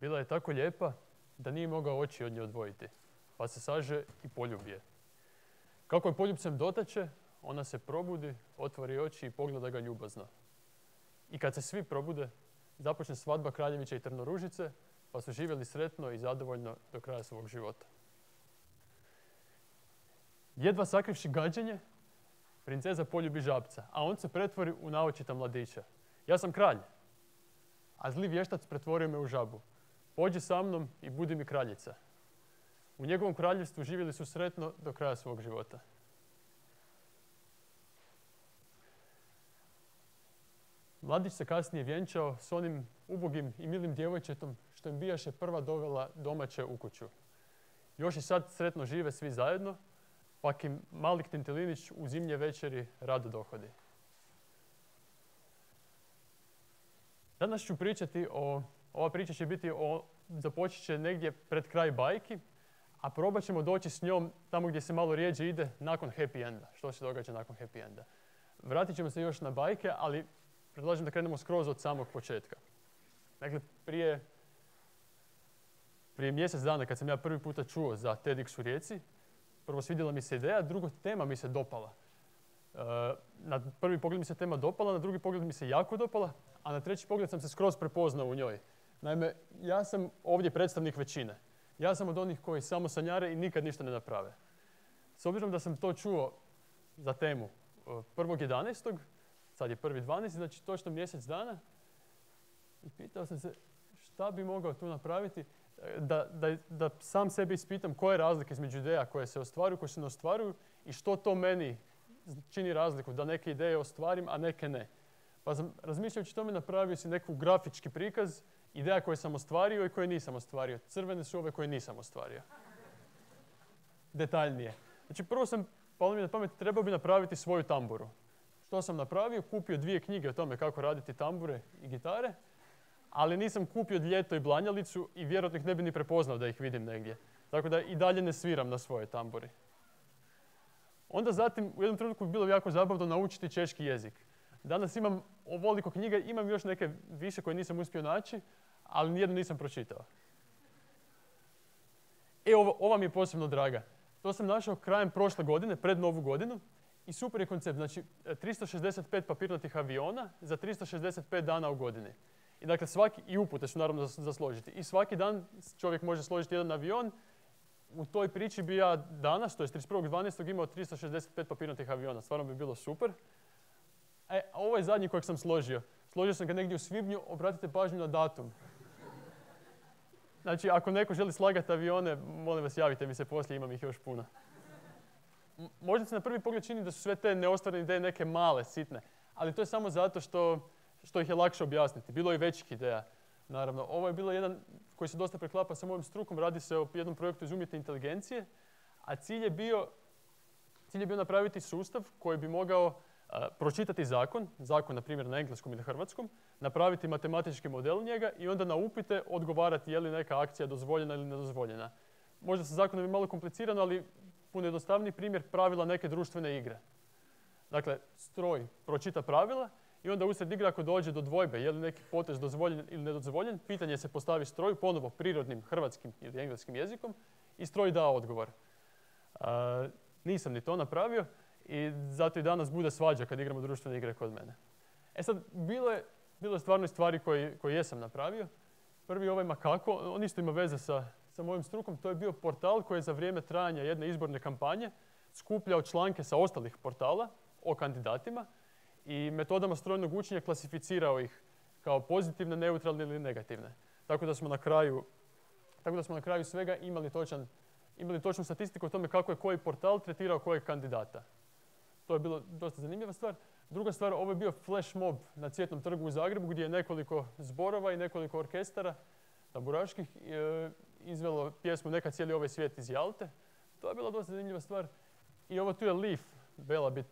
Bila je tako lijepa da nije mogao oči od nje odvojiti, pa se saže i poljubi je. Kako je poljubcem dotače, ona se probudi, otvori oči i pogleda ga ljubazno. I kad se svi probude, započne svadba kraljevića i trnoružice, pa su živjeli sretno i zadovoljno do kraja svog života. Jedva sakrivši gađenje, princeza poljubi žabca, a on se pretvori u naočita mladića. Ja sam kralj, a zli vještac pretvorio me u žabu. Pođi sa mnom i budi mi kraljica. U njegovom kraljevstvu živjeli su sretno do kraja svog života. Mladić se kasnije vjenčao s onim ubogim i milim djevojčetom što im bijaše prva dovela domaće u kuću. Još i sad sretno žive svi zajedno, pak im Malik Tintilinić u zimnje večeri rado dohodi. Danas ću pričati ova priča će biti započet će negdje pred kraj bajki, a probat ćemo doći s njom tamo gdje se malo rijeđe ide nakon happy enda. Što se događa nakon happy enda? Vratit ćemo se još na bajke, ali predlažem da krenemo skroz od samog početka. Dakle, prije mjesec dana kad sam ja prvi puta čuo za TEDx u Rijeci, prvo svidjela mi se ideja, drugo tema mi se dopala. Na prvi pogled mi se tema dopala, na drugi pogled mi se jako dopala, a na treći pogled sam se skroz prepoznao u njoj. Naime, ja sam ovdje predstavnik većine. Ja sam od onih koji samo sanjare i nikad ništa ne naprave. S obzirom da sam to čuo za temu 1.11., sad je 1.12., znači točno mjesec dana, i pitao sam se šta bi mogao tu napraviti, da sam sebi ispitam koje je razlike između ideja koje se ostvaruju, koje se ne ostvaruju i što to meni čini razliku da neke ideje ostvarim, a neke ne. Pa sam razmišljajući tome napravio si neku grafički prikaz ideja koje sam ostvario i koje nisam ostvario. Crvene su ove koje nisam ostvario. Detaljnije. Znači prvo palo mi na pamet, trebao bi napraviti svoju tamburu. Što sam napravio? Kupio 2 knjige o tome kako raditi tambure i gitare, ali nisam kupio Ljeto i Blanjalicu i vjerojatno ih ne bi ni prepoznao da ih vidim negdje. Tako da i dalje ne sviram na svojoj tamburi. Onda zatim u jednom trenutku bi bilo jako zabavno naučiti češki jezik. Danas imam ovoliko knjiga, imam još neke više koje nisam uspio naći, ali nijednu nisam pročitao. Ova mi je posebno draga. To sam našao krajem prošle godine, pred Novu godinu. I super je koncept, znači 365 papirnatih aviona za 365 dana u godini. I dakle i upute su naravno za složiti. I svaki dan čovjek može složiti jedan avion. U toj priči bi ja danas, to je 31.12. imao 365 papirnatih aviona. Stvarno bi bilo super. A ovo je zadnji kojeg sam složio. Složio sam ga negdje u svibnju, obratite pažnju na datum. Znači, ako neko želi slagati avione, molim vas javite mi se poslije, imam ih još puno. Možda se na prvi pogled čini da su sve te neostvarene ideje neke male, sitne, ali to je samo zato što ih je lakše objasniti. Bilo je i većih ideja, naravno. Ovo je bilo jedan koji se dosta preklapa sa mojom strukom, radi se o jednom projektu iz umjetne inteligencije, a cilj je bio napraviti sustav koji bi mogao pročitati zakon, na primjer na engleskom ili hrvatskom, napraviti matematički model njega i onda na upite odgovarati je li neka akcija dozvoljena ili nedozvoljena. Možda sa zakonom je malo komplicirano, ali puno jednostavniji primjer pravila neke društvene igre. Dakle, stroj pročita pravila i onda usred igre ako dođe do dvojbe je li neki potez dozvoljen ili nedozvoljen, pitanje se postavi stroju ponovo prirodnim hrvatskim ili engleskim jezikom i stroj da odgovor. Nisam ni to napravio i zato i danas bude svađa kad igramo društvene igre kod mene. Sad, bilo je stvarno stvari koje jesam napravio. Prvi ovaj Makako, on isto ima veze sa mojom strukom, to je bio portal koji je za vrijeme trajanja jedne izborne kampanje skupljao članke sa ostalih portala o kandidatima i metodama strojnog učenja klasificirao ih kao pozitivne, neutralne ili negativne. Tako da smo na kraju svega imali točnu statistiku o tome kako je koji portal tretirao kojeg kandidata. To je bilo dosta zanimljiva stvar. Druga stvar, ovo je bio flash mob na Cvjetnom trgu u Zagrebu gdje je nekoliko zborova i nekoliko orkestara tamburaških izvelo pjesmu Neka cijeli ovaj svijet iz Jalte. To je bila dosta zanimljiva stvar. I ovo tu je Leaf, Velabit.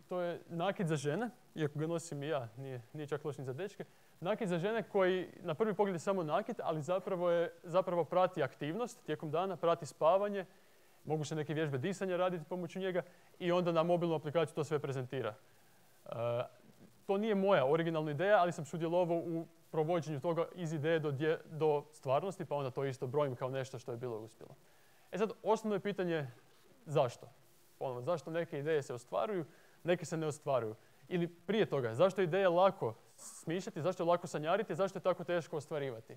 To je nakit za žene, iako ga nosim i ja, nije čak loš ni za dečke. Nakit za žene koji na prvi pogled je samo nakit, ali zapravo prati aktivnost tijekom dana, prati spavanje, mogu se neke vježbe disanja raditi pomoću njega i onda na mobilnu aplikaciju to sve prezentira. To nije moja originalna ideja, ali sam sudjelovao u provođenju toga iz ideje do stvarnosti, pa onda to isto brojim kao nešto što je bilo uspjelo. E sad, osnovno je pitanje zašto? Ponovno, zašto neke ideje se ostvaruju, neke se ne ostvaruju? Ili prije toga, zašto je ideja lako smišljati, zašto je lako sanjariti, zašto je tako teško ostvarivati?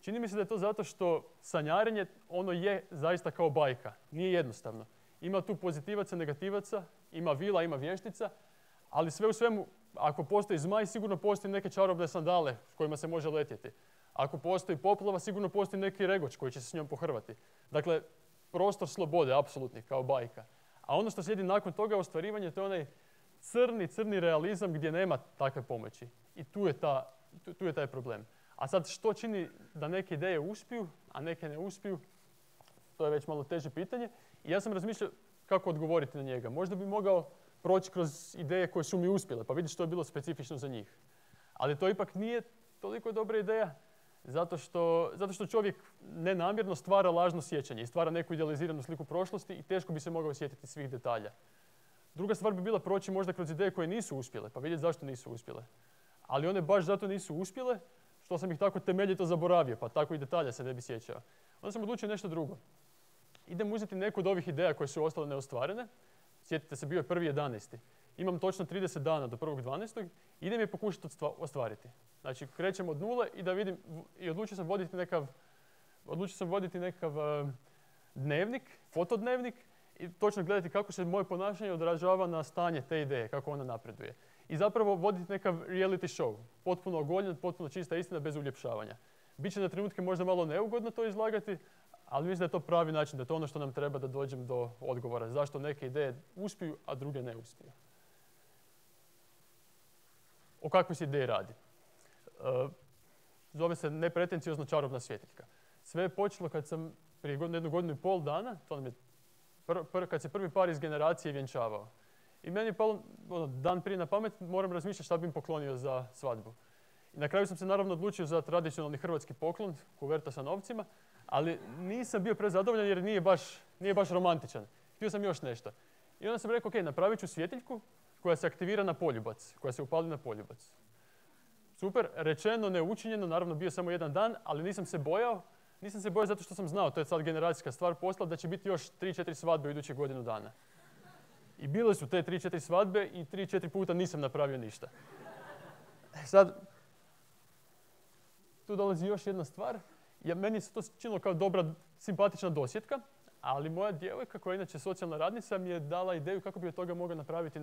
Čini mi se da je to zato što sanjarenje, ono je zaista kao bajka. Nije jednostavno. Ima tu pozitivaca, negativaca, ima vila, ima vještica, ali sve u svemu, ako postoji zmaj, sigurno postoji neke čarobne sandale s kojima se može letjeti. Ako postoji poplava, sigurno postoji neki regoč koji će se s njom pohrvati. Dakle, prostor slobode, apsolutni, kao bajka. A ono što slijedi nakon toga ostvarivanje, to je onaj crni realizam gdje nema takve pomoći. I tu je taj problem. A sad što čini da neke ideje uspiju, a neke ne uspiju, to je već malo teže pitanje. I ja sam razmišljao kako odgovoriti na njega. Možda bi mogao proći kroz ideje koje su mi uspjele, pa vidjeti što je bilo specifično za njih. Ali to ipak nije toliko dobra ideja, zato što čovjek nenamjerno stvara lažno sjećanje i stvara neku idealiziranu sliku prošlosti i teško bi se mogao sjetiti svih detalja. Druga stvar bi bila proći možda kroz ideje koje nisu uspjele, pa vidjeti zašto nisu uspjele. Ali one baš zato nisu uspjele, što sam ih tako temeljito zaboravio, pa tako i detalja se ne bi sjećao. Onda sam odlučio nešto drugo. Idem uzeti neku od ovih ideja koje su ostale neostvarene. Sjetite se, bio je 1.11. Imam točno 30 dana do 1.12. Idem je pokušati ostvariti. Znači, krećem od nule i da vidim, i odlučio sam voditi nekakav dnevnik, fotodnevnik, i točno gledati kako se moje ponašanje odražava na stanje te ideje, kako ona napreduje. I zapravo voditi nekakav reality show. Potpuno ogoljen, potpuno čista istina, bez uljepšavanja. Biće na trenutke možda malo neugodno to izlagati, ali mislim da je to pravi način, da je to ono što nam treba da dođem do odgovora. Zašto neke ideje uspiju, a druge ne uspiju. O kakvoj se ideji radi? Zove se nepretenciozno čarobna svjetiljka. Sve je počelo kad sam prije jednu godinu i pol dana, to nam je kad se prvi par iz generacije vjenčavao. I meni je palo dan prije na pamet, moram razmišljati šta bi im poklonio za svadbu. I na kraju sam se naravno odlučio za tradicionalni hrvatski poklon, kuverta sa novcima, ali nisam bio prezadovoljan jer nije baš romantičan. Htio sam još nešto. I onda sam rekao, ok, napravit ću svjetiljku koja se aktivira na poljubac, koja se upali na poljubac. Super, rečeno, neučinjeno, naravno bio samo jedan dan, ali nisam se bojao zato što sam znao, to je sad generacijska stvar posla, da će biti još 3-4 svadbe u idućih godinu dana. I bile su te 3-4 svadbe i 3-4 puta nisam napravio ništa. Sad, tu dolazi još jedna stvar. Meni se to činilo kao dobra, simpatična dosjetka, ali moja djevojka, koja je inače socijalna radnica, mi je dala ideju kako bi od toga mogla napraviti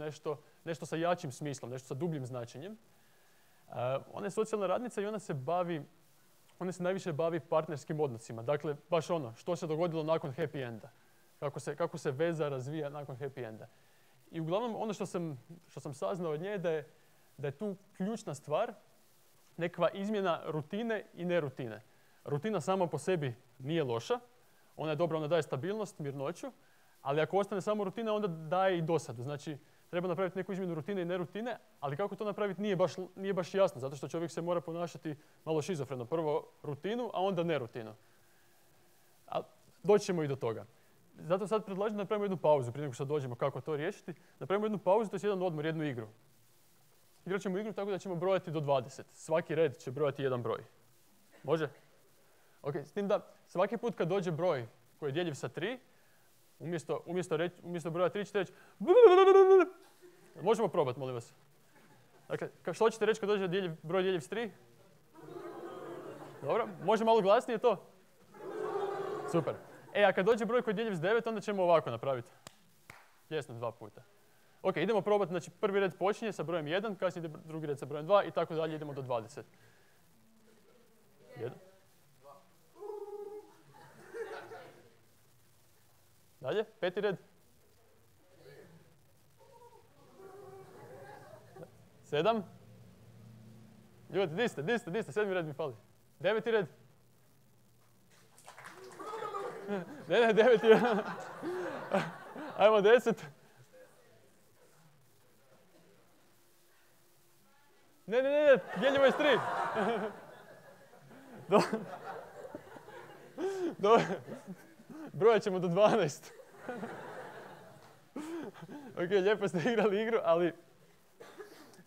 nešto sa jačim smislom, nešto sa dubljim značenjem. Ona je socijalna radnica i ona se najviše bavi partnerskim odnosima. Dakle, baš ono, što se dogodilo nakon happy enda. Kako se veza razvija nakon happy enda. I uglavnom, ono što sam saznao od nje da je tu ključna stvar nekakva izmjena rutine i nerutine. Rutina sama po sebi nije loša. Ona je dobra, ona daje stabilnost, mirnoću. Ali ako ostane samo rutina, onda daje i dosadu. Znači, treba napraviti neku izmjenu rutine i nerutine, ali kako to napraviti nije baš jasno, zato što čovjek se mora ponašati malo šizofreno. Prvo rutinu, a onda nerutinu. A doći ćemo i do toga. Zato sad predlažem da napravimo jednu pauzu, prije nego što dođemo kako to riješiti. Napravimo jednu pauzu, to je jedan odmor, jednu igru. Igrat ćemo igru tako da ćemo brojati do 20. Svaki red će brojati jedan broj. Može? Ok, s tim da svaki put kad dođe broj koji je djeljiv sa 3, umjesto broja 3 ćete reći možemo probati, molim vas. Dakle, što ćete reći kad dođe broj djeljiv s 3? Dobro, može malo glasnije to? Super. A kad dođe broj koji je djeljiv s 9, onda ćemo ovako napraviti. Jesno, 2 puta. Ok, idemo probati, znači prvi red počinje sa brojem 1, kasnije ide drugi red sa brojem 2 i tako dalje, idemo do 20. 1. Dalje, 5. red. 7. Ljudi, di ste, 7. red mi fali. 9. red. Ne, 9. red. Ajmo 10. Ne, djeljivo je s 3. Dobro. Brojat ćemo do 12. Ok, lijepo ste igrali igru, ali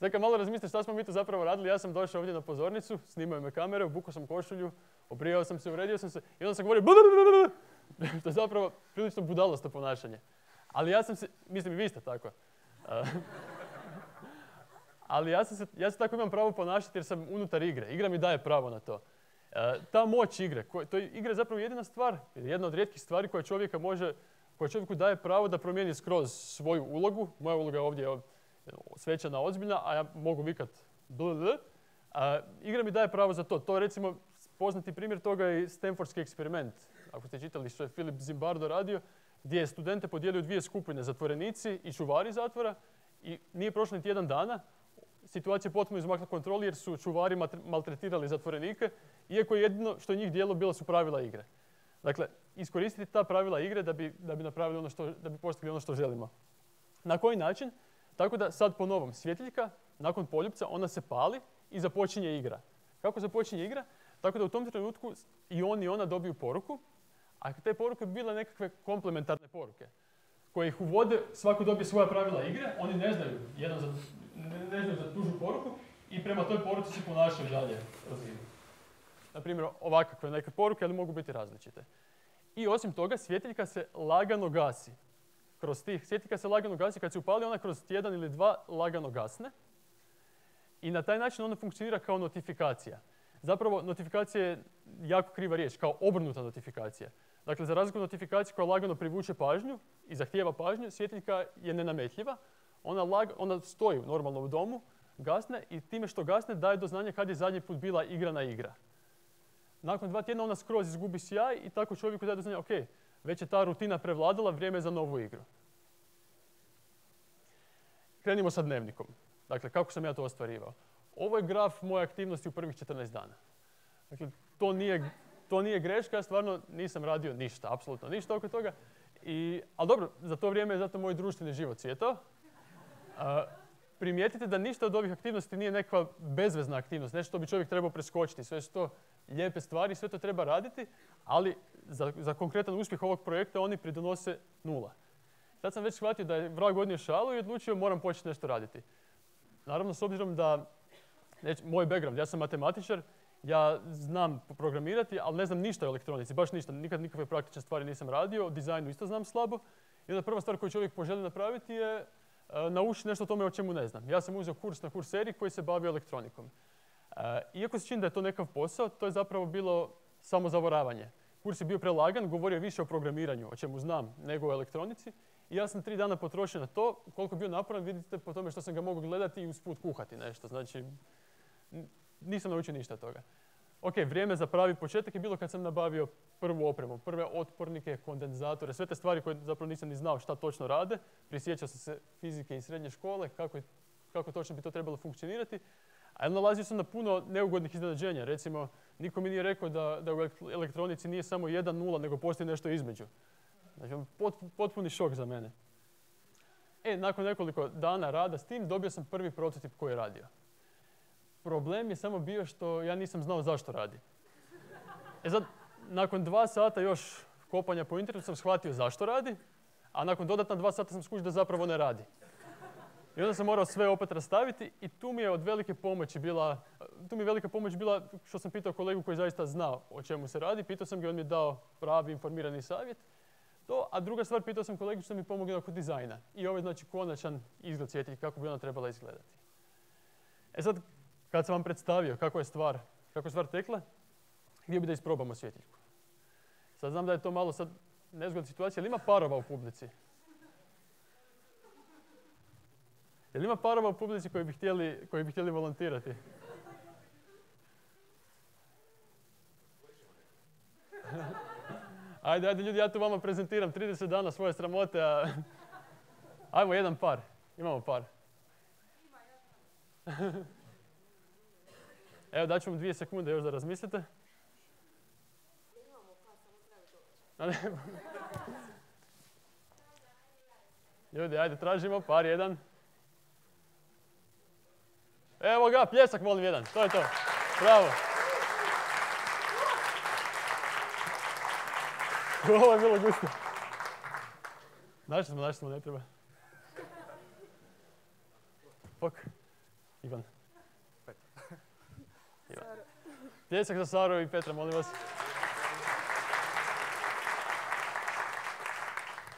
Sad kad malo razmislite šta smo mi tu zapravo radili, ja sam došao ovdje na pozornicu, snimaju me kamere, obukao sam košulju, obrijao sam se, uredio sam se i onda sam govorio što je zapravo prilično budalasto ponašanje. Ali ja sam se, mislim i vi ste tako. Ali ja se tako imam pravo ponašati jer sam unutar igre. Igra mi daje pravo na to. Ta moć igre, igra je zapravo jedina stvar, jedna od rijetkih stvari koja čovjeku daje pravo da promijeni skroz svoju ulogu. Moja uloga je ovdje svečana, ozbiljna, a ja mogu vikat igra mi daje pravo za to. To je recimo poznati primjer toga je Stanfordski eksperiment. Ako ste čitali što je Philip Zimbardo radio, gdje je studente podijelio u dvije skupine, zatvorenici i čuvari zatvora, i nije prošlo niti jedan dana. Situacija je potpuno izmakla kontroli jer su čuvari maltretirali zatvorenike, iako jedino što je njih dijelo bila su pravila igre. Dakle, iskoristiti ta pravila igre da bi napravili da bi postigli ono što želimo. Na koji način? Tako da sad po novom svjetiljka, nakon poljupca, ona se pali i započinje igra. Kako započinje igra? Tako da u tom trenutku i on i ona dobiju poruku, a te poruke bi bile nekakve komplementarne poruke koje ih uvode, svako dobije svoja pravila igre, oni ne znaju za tužu poruku i prema toj poruci se ponašaju dalje kroz igru. Naprimjer, ovakve neke poruke, ali mogu biti različite. I osim toga, svjetiljka se lagano gasi. Svjetiljka se lagano gasi, kad se upali, ona kroz tjedan ili dva lagano gasne. I na taj način ona funkcionira kao notifikacija. Zapravo, notifikacija je jako kriva riječ, kao obrnuta notifikacija. Dakle, za razliku od notifikacije koja lagano privuče pažnju i zahtijeva pažnju, svjetiljka je nenametljiva. Ona stoji normalno u domu, gasne i time što gasne daje do znanja kad je zadnji put bila igrana igra. Nakon 2 tjedna ona skroz izgubi sjaj i tako čovjeku daje do znanja, ok, već je ta rutina prevladala, vrijeme je za novu igru. Krenimo sa dnevnikom. Dakle, kako sam ja to ostvarivao? Ovo je graf moje aktivnosti u prvih 14 dana. Dakle, to nije greška, ja stvarno nisam radio ništa, apsolutno ništa oko toga. Ali dobro, za to vrijeme je zato moj društveni život cvjetao. Primijetite da ništa od ovih aktivnosti nije neka bezvezna aktivnost, nešto što bi čovjek trebao preskočiti. Sve su to lijepe stvari, sve to treba raditi, ali za konkretan uspjeh ovog projekta oni pridonose 0. Sad sam već shvatio da je vrag odnio šalu i odlučio moram početi nešto raditi. Naravno, s obzirom da moj background, ja sam matematičar, ja znam programirati, ali ne znam ništa o elektronici, baš ništa, nikad nikakve praktične stvari nisam radio, o dizajnu isto znam slabo. I onda prva stvar koju čovjek poželi napraviti je naučiti nešto o tome o čemu ne znam. Ja sam uzeo kurs na Courseri koji se bavio elektronikom. Iako se čini da je to nekav posao, to je zapravo bilo samo zavoravanje. Kurs je bio prelagan, govorio više o programiranju, o čemu znam, nego o elektronici. I ja sam 3 dana potrošio na to. Koliko je bio naporan, vidite po tome što sam ga mogao gledati i usput kuhati nešto. Znači, nisam naučio ništa od toga. Ok, vrijeme za pravi početak je bilo kad sam nabavio prvu opremu, prve otpornike, kondenzatore, sve te stvari koje zapravo nisam ni znao šta točno rade. Prisjećao sam se fizike iz srednje škole, kako točno bi to trebalo funkcionirati. A nalazio sam na puno neugodnih iznenađenja. Recimo, niko mi nije rekao da u elektronici nije samo 1-0, nego postoji nešto između. Znači, potpuni šok za mene. Nakon nekoliko dana rada s tim, dobio sam prvi prototip koji je radio. Problem je samo bio što ja nisam znao zašto radi. Sad, nakon 2 sata još kopanja po internetu sam shvatio zašto radi, a nakon dodatna 2 sata sam skužio da zapravo ne radi. I onda sam morao sve opet rastaviti i tu mi je velika pomoć bila što sam pitao kolegu koji zaista zna o čemu se radi. Pitao sam ga, on mi je dao pravi informirani savjet. A druga stvar, pitao sam kolegu što mi pomogao kod dizajna. I ovo je znači konačan izgled svjetiljke, kako bi ona trebala izgledati. Sad, kad sam vam predstavio kako je stvar tekla, htio bi da isprobamo svjetiljku. Sad znam da je to malo sad nezgodna situacija, ali ima parova u publici? Jel ima parova u publici koji bi htjeli volontirati? Ajde ljudi, ja tu vama prezentiram 30 dana svoje sramote, a... Ajmo jedan par. Imamo par. Evo, daću vam 2 sekunde još da razmislite. Ljudi, ajde, tražimo par, jedan. Evo ga, pljesak molim jedan. To je to. Bravo. Ovo je bilo gusto. Našli smo, ne treba. Pok. Ivan. Ivan. Pljesak za Saru i Petra, molim vas.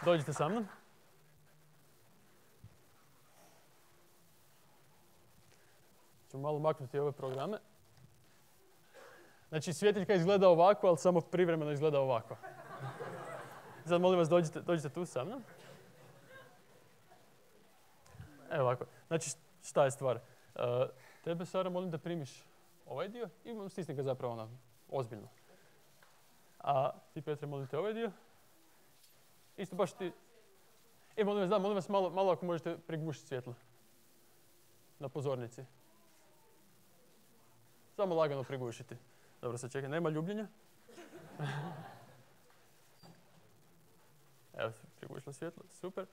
Dođite sa mnom. Ćemo malo maknuti ove programe. Znači, svjetiljka izgleda ovako, ali samo privremeno izgleda ovako. Sad molim vas, dođite tu sa mnom. Evo ovako. Znači, šta je stvar? Tebe, Sara, molim da primiš ovaj dio i stisni ga zapravo ozbiljno. A ti, Petre, molim te ovaj dio. Isto baš ti... molim vas malo ako možete prigušiti svjetlo. Na pozornici. Samo lagano prigušiti. Dobro, sad čekaj, nema ljubljenja. Evo, prigušilo svjetlo, super.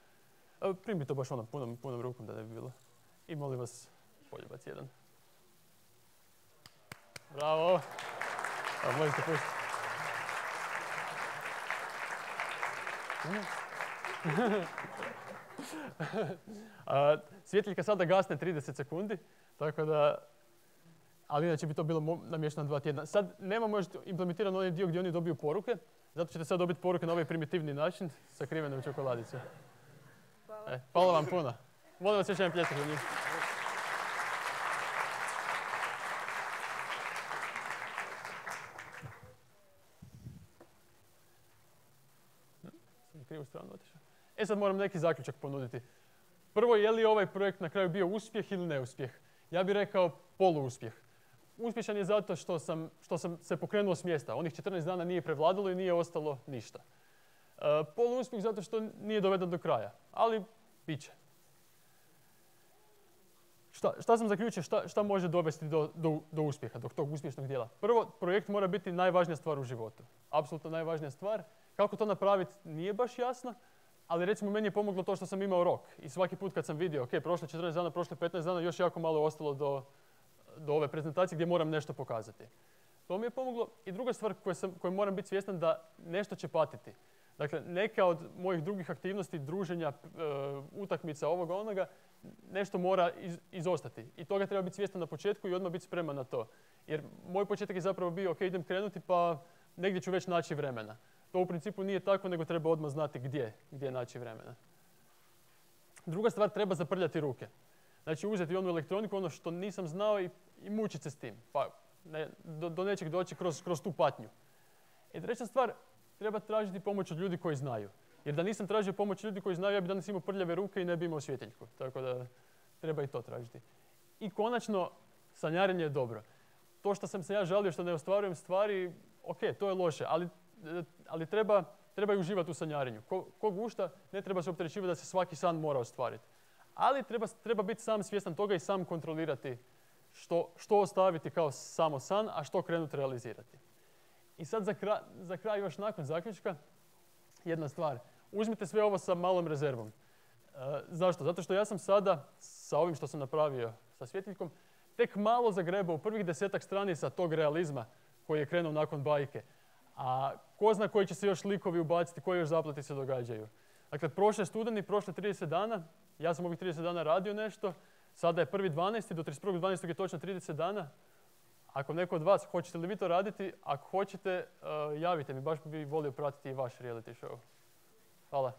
Primi to baš punom rukom da ne bi bilo. I molim vas, poljubac jedan. Bravo! Evo, možete pustiti. Svjetiljka sada gasne 30 sekundi, tako da... Ali inače bi to bilo namješteno 2 tjedna. Sad nemamo još implementiran onaj dio gdje oni dobiju poruke, zato ćete sad dobiti poruke na ovaj primitivni način, sakrivene u čokoladicu. Hvala. Hvala vam puno. Molim vas još jedan pljesak za njih. Krivu stranu otišao. Sad moram neki zaključak ponuditi. Prvo, je li ovaj projekt na kraju bio uspjeh ili neuspjeh? Ja bih rekao poluuspjeh. Uspješan je zato što sam se pokrenuo s mjesta. Onih 14 dana nije prevladalo i nije ostalo ništa. Poluuspjeh zato što nije doveden do kraja, ali bit će. Šta sam zaključio? Šta može dovesti do uspjeha, do tog uspješnog dijela? Prvo, projekt mora biti najvažnija stvar u životu. Apsolutno najvažnija stvar. Kako to napraviti nije baš jasno, ali recimo meni je pomoglo to što sam imao rok. I svaki put kad sam vidio, ok, prošlo 14 dana, prošlo 15 dana, još jako malo je ostalo do ove prezentacije gdje moram nešto pokazati. To mi je pomoglo. I druga stvar koju moram biti svjestan da nešto će patiti. Dakle, neka od mojih drugih aktivnosti, druženja, utakmica, ovoga, onoga, nešto mora izostati. I toga treba biti svjestan na početku i odmah biti spreman na to. Jer moj početak je zapravo bio, ok, idem krenuti pa negdje ću već naći vremena. To u principu nije tako, nego treba odmah znati gdje naći vremena. Druga stvar, treba zaprljati ruke. Znači uzeti onu elektroniku, ono što nisam znao i mučiti se s tim. Pa do nečeg doći kroz tu patnju. I treća stvar, treba tražiti pomoć od ljudi koji znaju. Jer da nisam tražio pomoć od ljudi koji znaju, ja bi danas imao prljave ruke i ne bi imao svjetiljku. Tako da treba i to tražiti. I konačno, sanjarenje je dobro. To što sam se ja žalio što ne ostvarujem stvari, ok, to je loše, ali treba i uživati u sanjarenju. Ko gušta, ne treba se opterećivati da se svaki san mora ostvariti. Ali treba biti sam svjestan toga i sam kontrolirati što ostaviti kao samo san, a što krenuti realizirati. I sad za kraj još nakon zaključka, jedna stvar. Uzmite sve ovo sa malom rezervom. Zašto? Zato što ja sam sada, sa ovim što sam napravio sa svjetiljkom, tek malo zagrebao u prvih 10-ak stranica tog realizma koji je krenuo nakon bajke. A ko zna koji će se još likovi ubaciti, koji još zapleti se događaju. Dakle, prošle studeni, prošle 30 dana, ja sam ovih 30 dana radio nešto, sada je 1.12. do 31.12. je točno 30 dana. Ako neko od vas, hoćete li vi to raditi? Ako hoćete, javite mi, baš bi volio pratiti i vaš reality show. Hvala.